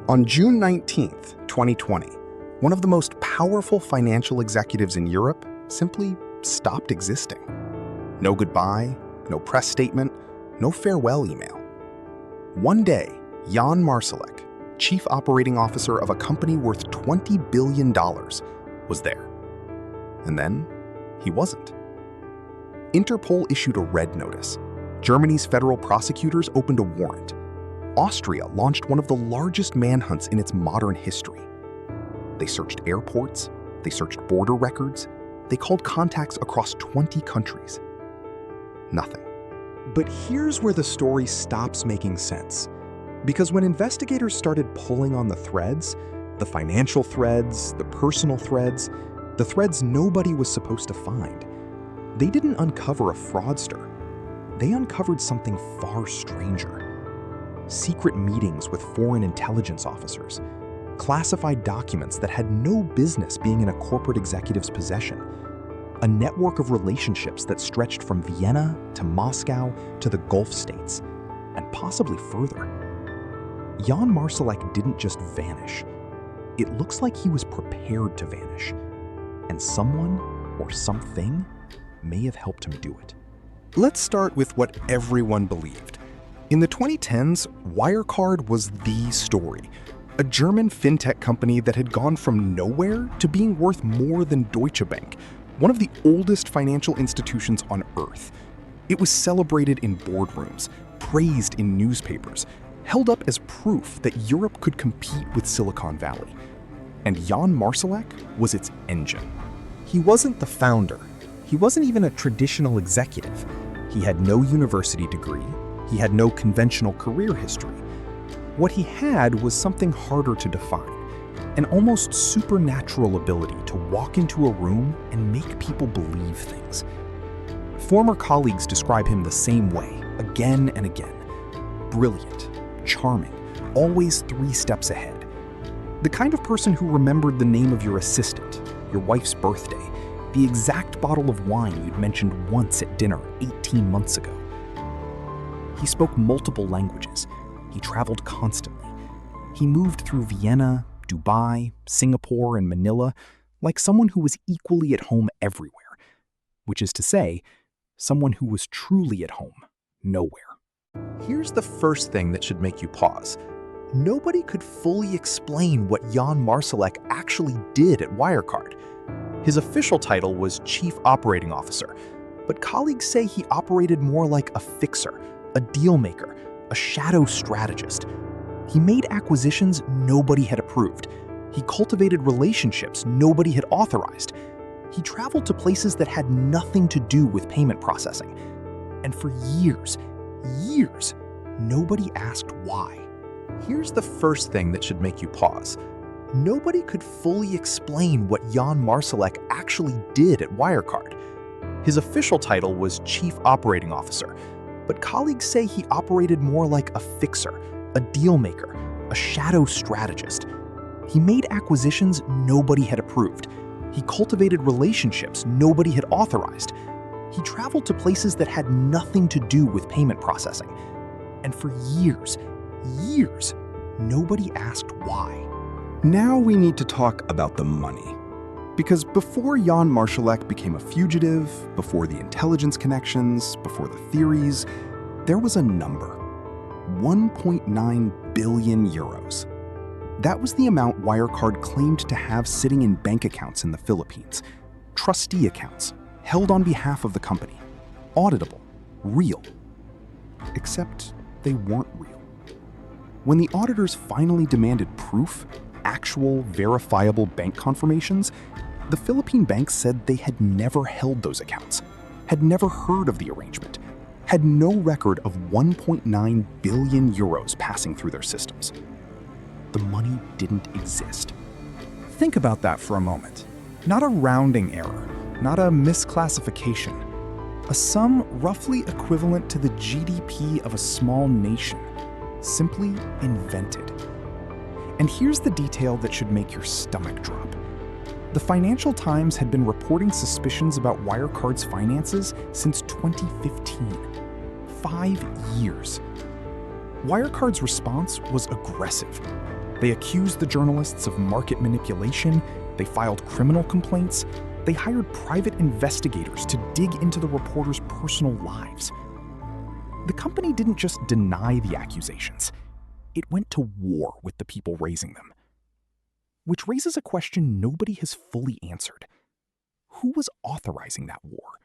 On June 19th, 2020, one of the most powerful financial executives in Europe simply stopped existing. No goodbye, no press statement, no farewell email. One day, Jan Marsalek, chief operating officer of a company worth $20 billion, was there. And then, he wasn't. Interpol issued a red notice. Germany's federal prosecutors opened a warrant. Austria launched one of the largest manhunts in its modern history. They searched airports, they searched border records, they called contacts across 20 countries. Nothing. But here's where the story stops making sense. Because when investigators started pulling on the threads, the financial threads, the personal threads, the threads nobody was supposed to find, they didn't uncover a fraudster. They uncovered something far stranger. Secret meetings with foreign intelligence officers, classified documents that had no business being in a corporate executive's possession, a network of relationships that stretched from Vienna to Moscow to the Gulf states, and possibly further. Jan Marsalek didn't just vanish. It looks like he was prepared to vanish, and someone or something may have helped him do it. Let's start with what everyone believed. In the 2010s, Wirecard was the story. A German fintech company that had gone from nowhere to being worth more than Deutsche Bank, one of the oldest financial institutions on Earth. It was celebrated in boardrooms, praised in newspapers, held up as proof that Europe could compete with Silicon Valley. And Jan Marsalek was its engine. He wasn't the founder. He wasn't even a traditional executive. He had no university degree. He had no conventional career history. What he had was something harder to define, an almost supernatural ability to walk into a room and make people believe things. Former colleagues describe him the same way, again and again. Brilliant, charming, always 3 steps ahead. The kind of person who remembered the name of your assistant, your wife's birthday, the exact bottle of wine you'd mentioned once at dinner 18 months ago. He spoke multiple languages. He traveled constantly. He moved through Vienna, Dubai, Singapore, and Manila like someone who was equally at home everywhere, which is to say, someone who was truly at home nowhere. Here's the first thing that should make you pause. Nobody could fully explain what Jan Marsalek actually did at Wirecard. His official title was Chief Operating Officer, but colleagues say he operated more like a fixer, a deal maker, a shadow strategist. He made acquisitions nobody had approved. He cultivated relationships nobody had authorized. He traveled to places that had nothing to do with payment processing. And for years, nobody asked why. Here's the first thing that should make you pause. Nobody could fully explain what Jan Marsalek actually did at Wirecard. His official title was Chief Operating Officer, but colleagues say he operated more like a fixer, a deal maker, a shadow strategist. He made acquisitions nobody had approved. He cultivated relationships nobody had authorized. He traveled to places that had nothing to do with payment processing. And for years, nobody asked why. Now we need to talk about the money. Because before Jan Marsalek became a fugitive, before the intelligence connections, before the theories, there was a number. 1.9 billion euros. That was the amount Wirecard claimed to have sitting in bank accounts in the Philippines. Trustee accounts, held on behalf of the company. Auditable, real. Except they weren't real. When the auditors finally demanded proof, actual, verifiable bank confirmations, the Philippine banks said they had never held those accounts, had never heard of the arrangement, had no record of 1.9 billion euros passing through their systems. The money didn't exist. Think about that for a moment. Not a rounding error, not a misclassification. A sum roughly equivalent to the GDP of a small nation, simply invented. And here's the detail that should make your stomach drop. The Financial Times had been reporting suspicions about Wirecard's finances since 2015. 5 years. Wirecard's response was aggressive. They accused the journalists of market manipulation, they filed criminal complaints, they hired private investigators to dig into the reporters' personal lives. The company didn't just deny the accusations, it went to war with the people raising them. Which raises a question nobody has fully answered. Who was authorizing that war?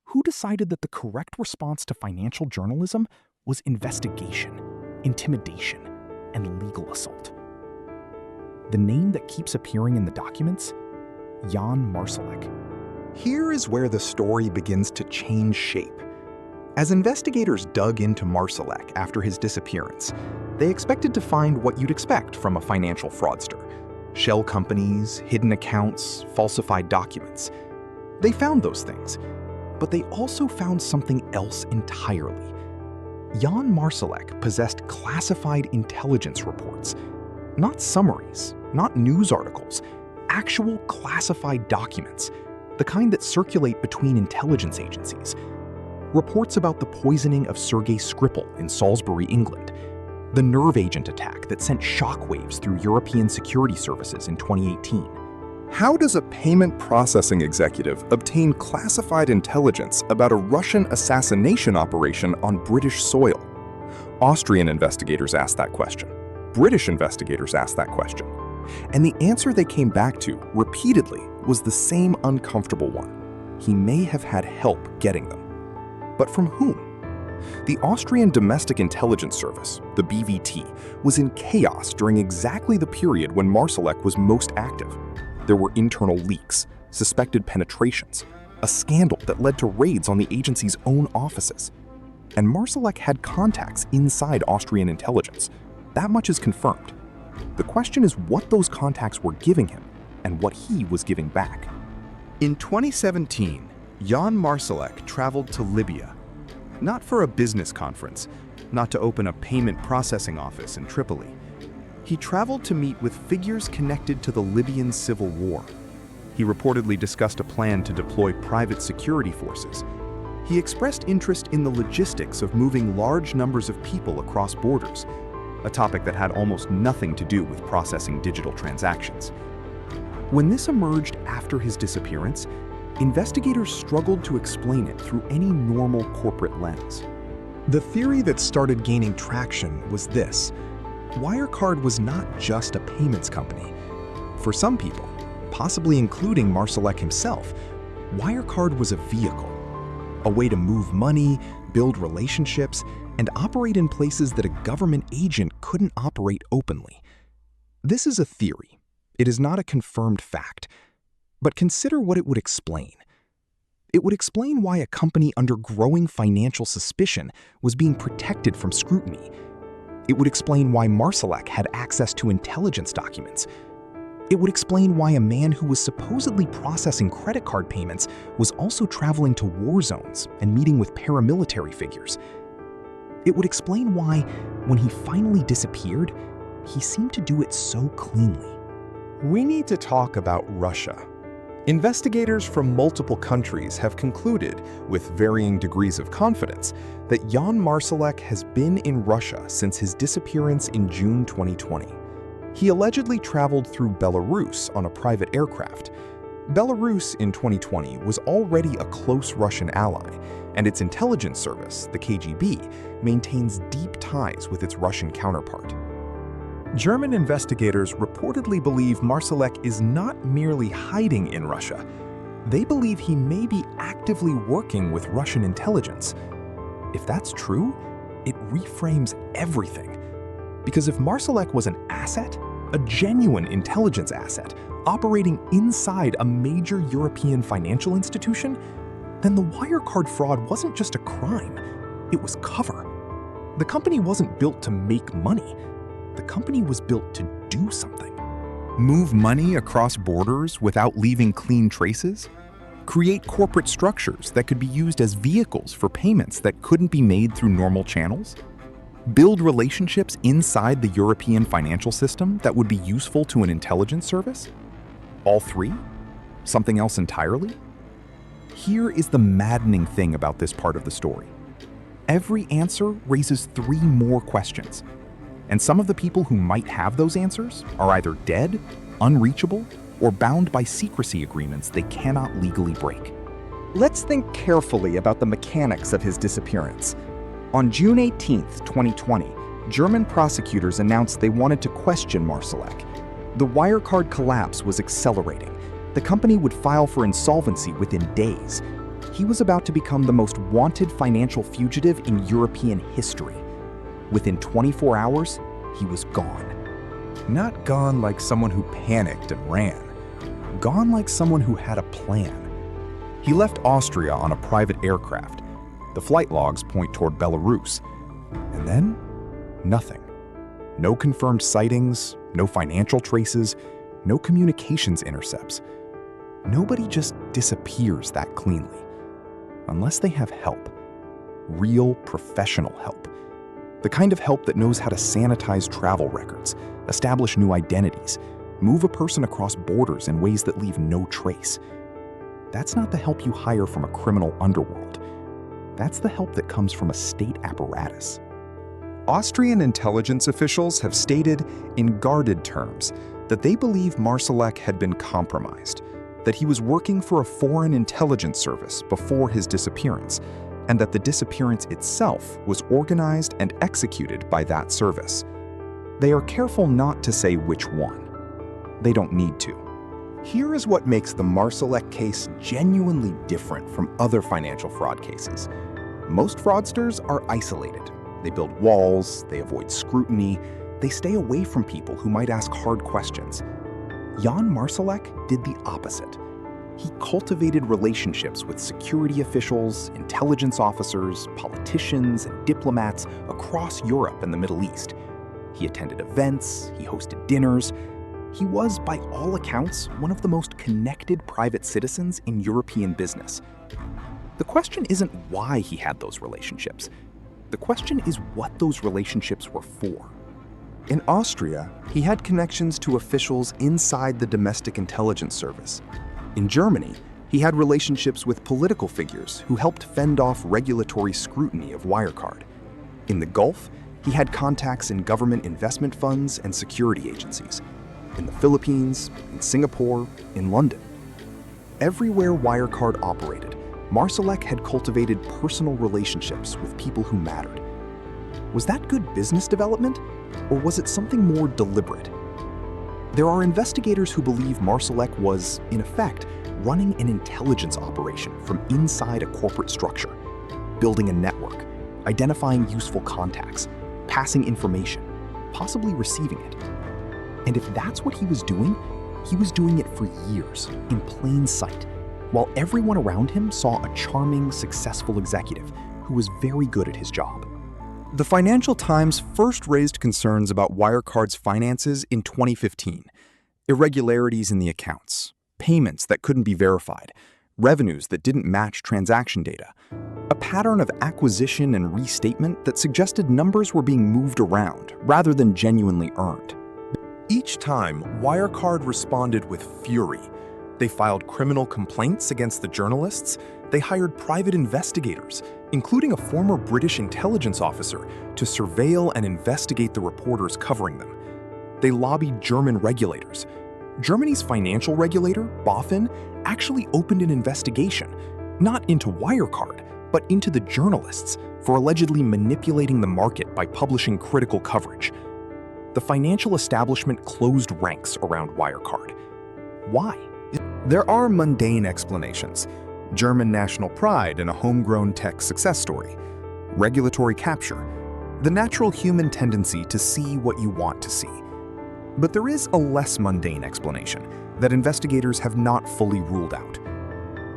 Who decided that the correct response to financial journalism was investigation, intimidation, and legal assault? The name that keeps appearing in the documents? Jan Marsalek. Here is where the story begins to change shape. As investigators dug into Marsalek after his disappearance, they expected to find what you'd expect from a financial fraudster: shell companies, hidden accounts, falsified documents. They found those things, but they also found something else entirely. Jan Marsalek possessed classified intelligence reports. Not summaries, not news articles, actual classified documents, the kind that circulate between intelligence agencies. Reports about the poisoning of Sergei Skripal in Salisbury, England, the nerve agent attack that sent shockwaves through European security services in 2018. How does a payment processing executive obtain classified intelligence about a Russian assassination operation on British soil? Austrian investigators asked that question. British investigators asked that question. And the answer they came back to repeatedly was the same uncomfortable one. He may have had help getting them. But from whom? The Austrian Domestic Intelligence Service, the BVT, was in chaos during exactly the period when Marsalek was most active. There were internal leaks, suspected penetrations, a scandal that led to raids on the agency's own offices. And Marsalek had contacts inside Austrian intelligence. That much is confirmed. The question is what those contacts were giving him and what he was giving back. In 2017, Jan Marsalek traveled to Libya, not for a business conference, not to open a payment processing office in Tripoli. He traveled to meet with figures connected to the Libyan civil war. He reportedly discussed a plan to deploy private security forces. He expressed interest in the logistics of moving large numbers of people across borders, a topic that had almost nothing to do with processing digital transactions. When this emerged after his disappearance, investigators struggled to explain it through any normal corporate lens. The theory that started gaining traction was this: Wirecard was not just a payments company. For some people, possibly including Marsalek himself, Wirecard was a vehicle, a way to move money, build relationships, and operate in places that a government agent couldn't operate openly. This is a theory. It is not a confirmed fact. But consider what it would explain. It would explain why a company under growing financial suspicion was being protected from scrutiny. It would explain why Marsalek had access to intelligence documents. It would explain why a man who was supposedly processing credit card payments was also traveling to war zones and meeting with paramilitary figures. It would explain why, when he finally disappeared, he seemed to do it so cleanly. We need to talk about Russia. Investigators from multiple countries have concluded, with varying degrees of confidence, that Jan Marsalek has been in Russia since his disappearance in June 2020. He allegedly traveled through Belarus on a private aircraft. Belarus in 2020 was already a close Russian ally, and its intelligence service, the KGB, maintains deep ties with its Russian counterpart. German investigators reportedly believe Marsalek is not merely hiding in Russia. They believe he may be actively working with Russian intelligence. If that's true, it reframes everything. Because if Marsalek was an asset, a genuine intelligence asset, operating inside a major European financial institution, then the Wirecard fraud wasn't just a crime, it was cover. The company wasn't built to make money. The company was built to do something. Move money across borders without leaving clean traces? Create corporate structures that could be used as vehicles for payments that couldn't be made through normal channels? Build relationships inside the European financial system that would be useful to an intelligence service? All three? Something else entirely? Here is the maddening thing about this part of the story. Every answer raises three more questions. And some of the people who might have those answers are either dead, unreachable, or bound by secrecy agreements they cannot legally break. Let's think carefully about the mechanics of his disappearance. On June 18, 2020, German prosecutors announced they wanted to question Marsalek. The Wirecard collapse was accelerating. The company would file for insolvency within days. He was about to become the most wanted financial fugitive in European history. Within 24 hours, he was gone. Not gone like someone who panicked and ran. Gone like someone who had a plan. He left Austria on a private aircraft. The flight logs point toward Belarus. And then, nothing. No confirmed sightings, no financial traces, no communications intercepts. Nobody just disappears that cleanly. Unless they have help. Real professional help. The kind of help that knows how to sanitize travel records, establish new identities, move a person across borders in ways that leave no trace. That's not the help you hire from a criminal underworld. That's the help that comes from a state apparatus. Austrian intelligence officials have stated in guarded terms that they believe Marsalek had been compromised, that he was working for a foreign intelligence service before his disappearance, and that the disappearance itself was organized and executed by that service. They are careful not to say which one. They don't need to. Here is what makes the Marsalek case genuinely different from other financial fraud cases. Most fraudsters are isolated. They build walls, they avoid scrutiny, they stay away from people who might ask hard questions. Jan Marsalek did the opposite. He cultivated relationships with security officials, intelligence officers, politicians, and diplomats across Europe and the Middle East. He attended events, he hosted dinners. He was, by all accounts, one of the most connected private citizens in European business. The question isn't why he had those relationships. The question is what those relationships were for. In Austria, he had connections to officials inside the domestic intelligence service. In Germany, he had relationships with political figures who helped fend off regulatory scrutiny of Wirecard. In the Gulf, he had contacts in government investment funds and security agencies. In the Philippines, in Singapore, in London. Everywhere Wirecard operated, Marsalek had cultivated personal relationships with people who mattered. Was that good business development, or was it something more deliberate? There are investigators who believe Marsalek was, in effect, running an intelligence operation from inside a corporate structure, building a network, identifying useful contacts, passing information, possibly receiving it. And if that's what he was doing it for years, in plain sight, while everyone around him saw a charming, successful executive who was very good at his job. The Financial Times first raised concerns about Wirecard's finances in 2015. Irregularities in the accounts, payments that couldn't be verified, revenues that didn't match transaction data, a pattern of acquisition and restatement that suggested numbers were being moved around rather than genuinely earned. Each time, Wirecard responded with fury. They filed criminal complaints against the journalists. They hired private investigators, including a former British intelligence officer, to surveil and investigate the reporters covering them. They lobbied German regulators. Germany's financial regulator, BaFin, actually opened an investigation, not into Wirecard, but into the journalists for allegedly manipulating the market by publishing critical coverage. The financial establishment closed ranks around Wirecard. Why? There are mundane explanations. German national pride in a homegrown tech success story. Regulatory capture. The natural human tendency to see what you want to see. But there is a less mundane explanation that investigators have not fully ruled out.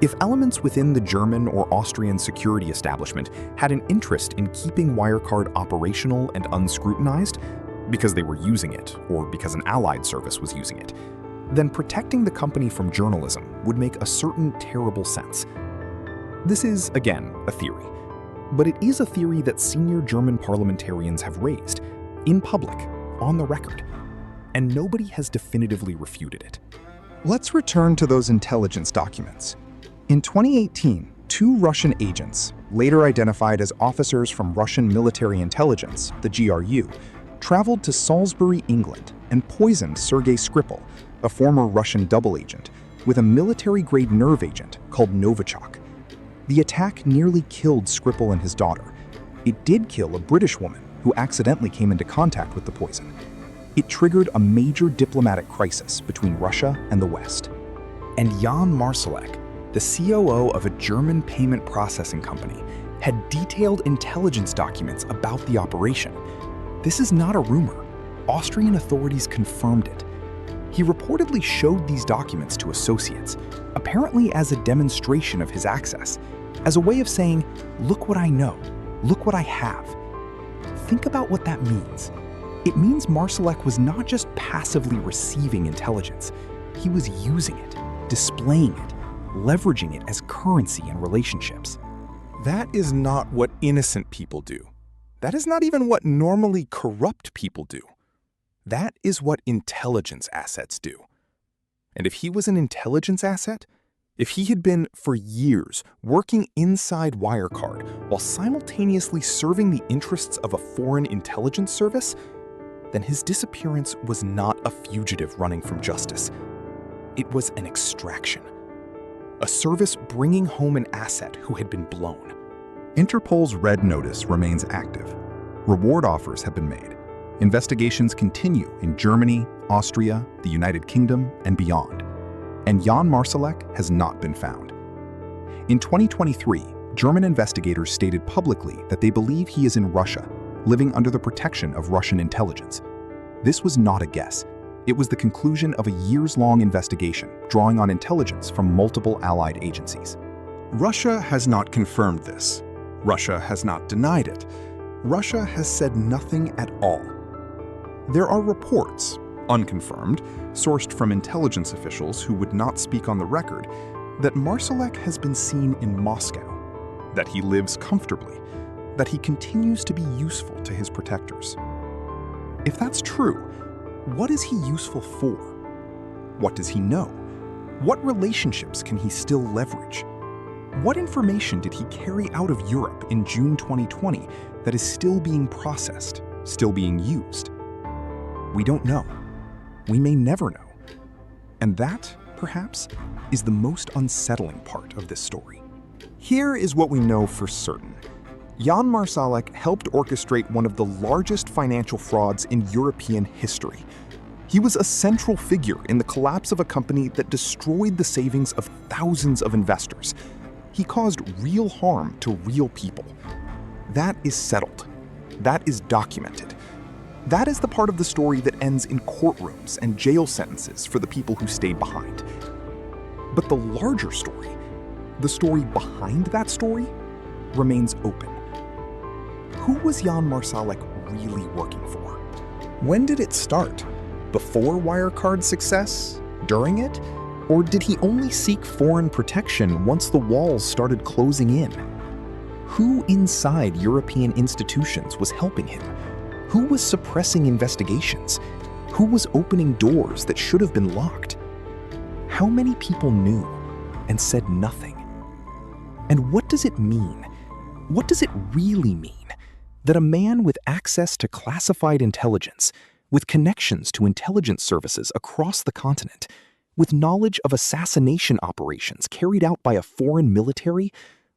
If elements within the German or Austrian security establishment had an interest in keeping Wirecard operational and unscrutinized, because they were using it or because an allied service was using it, then protecting the company from journalism would make a certain terrible sense. This is, again, a theory. But it is a theory that senior German parliamentarians have raised, in public, on the record, and nobody has definitively refuted it. Let's return to those intelligence documents. In 2018, 2 Russian agents, later identified as officers from Russian military intelligence, the GRU, traveled to Salisbury, England, and poisoned Sergei Skripal, a former Russian double agent, with a military-grade nerve agent called Novichok. The attack nearly killed Skripal and his daughter. It did kill a British woman who accidentally came into contact with the poison. It triggered a major diplomatic crisis between Russia and the West. And Jan Marsalek, the COO of a German payment processing company, had detailed intelligence documents about the operation. This is not a rumor. Austrian authorities confirmed it. He reportedly showed these documents to associates, apparently as a demonstration of his access, as a way of saying, "Look what I know, look what I have." Think about what that means. It means Marsalek was not just passively receiving intelligence, he was using it, displaying it, leveraging it as currency in relationships. That is not what innocent people do. That is not even what normally corrupt people do. That is what intelligence assets do. And if he was an intelligence asset, if he had been, for years, working inside Wirecard while simultaneously serving the interests of a foreign intelligence service, then his disappearance was not a fugitive running from justice. It was an extraction. A service bringing home an asset who had been blown. Interpol's Red Notice remains active. Reward offers have been made. Investigations continue in Germany, Austria, the United Kingdom, and beyond. And Jan Marsalek has not been found. In 2023, German investigators stated publicly that they believe he is in Russia, living under the protection of Russian intelligence. This was not a guess. It was the conclusion of a years-long investigation drawing on intelligence from multiple allied agencies. Russia has not confirmed this. Russia has not denied it. Russia has said nothing at all. There are reports, unconfirmed, sourced from intelligence officials who would not speak on the record, that Marsalek has been seen in Moscow, that he lives comfortably, that he continues to be useful to his protectors. If that's true, what is he useful for? What does he know? What relationships can he still leverage? What information did he carry out of Europe in June 2020 that is still being processed, still being used? We don't know. We may never know. And that, perhaps, is the most unsettling part of this story. Here is what we know for certain. Jan Marsalek helped orchestrate one of the largest financial frauds in European history. He was a central figure in the collapse of a company that destroyed the savings of thousands of investors. He caused real harm to real people. That is settled. That is documented. That is the part of the story that ends in courtrooms and jail sentences for the people who stayed behind. But the larger story, the story behind that story, remains open. Who was Jan Marsalek really working for? When did it start? Before Wirecard's success? During it? Or did he only seek foreign protection once the walls started closing in? Who inside European institutions was helping him? Who was suppressing investigations? Who was opening doors that should have been locked? How many people knew and said nothing? And what does it mean? What does it really mean that a man with access to classified intelligence, with connections to intelligence services across the continent, with knowledge of assassination operations carried out by a foreign military,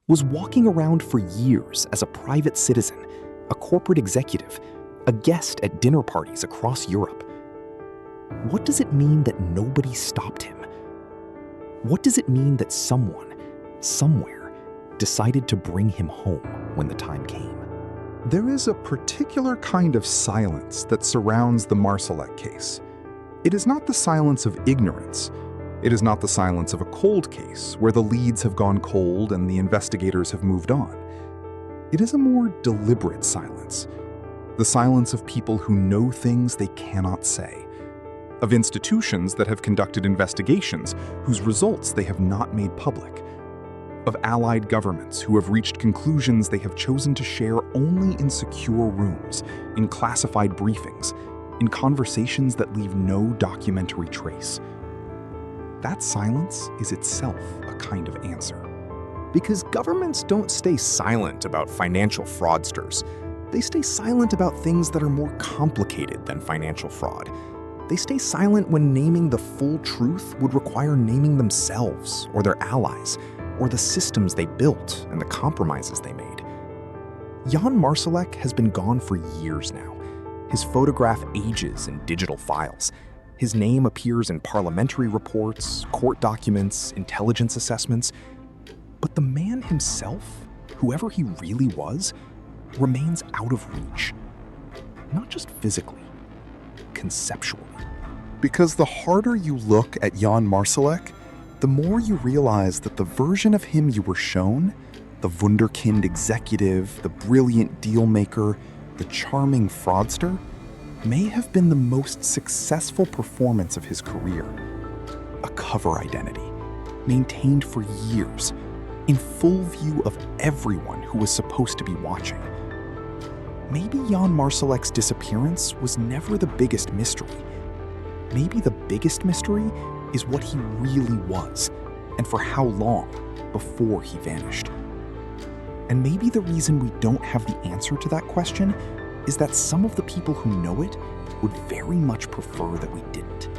was walking around for years as a private citizen, a corporate executive, a guest at dinner parties across Europe? What does it mean that nobody stopped him? What does it mean that someone, somewhere, decided to bring him home when the time came? There is a particular kind of silence that surrounds the Marsalek case. It is not the silence of ignorance. It is not the silence of a cold case where the leads have gone cold and the investigators have moved on. It is a more deliberate silence. The silence of people who know things they cannot say. Of institutions that have conducted investigations whose results they have not made public. Of allied governments who have reached conclusions they have chosen to share only in secure rooms, in classified briefings, in conversations that leave no documentary trace. That silence is itself a kind of answer. Because governments don't stay silent about financial fraudsters. They stay silent about things that are more complicated than financial fraud. They stay silent when naming the full truth would require naming themselves or their allies, or the systems they built and the compromises they made. Jan Marsalek has been gone for years now. His photograph ages in digital files. His name appears in parliamentary reports, court documents, intelligence assessments. But the man himself, whoever he really was, remains out of reach. Not just physically, conceptually. Because the harder you look at Jan Marsalek, the more you realize that the version of him you were shown, the wunderkind executive, the brilliant dealmaker, the charming fraudster, may have been the most successful performance of his career. A cover identity, maintained for years, in full view of everyone who was supposed to be watching. Maybe Jan Marsalek's disappearance was never the biggest mystery. Maybe the biggest mystery is what he really was, and for how long before he vanished. And maybe the reason we don't have the answer to that question is that some of the people who know it would very much prefer that we didn't.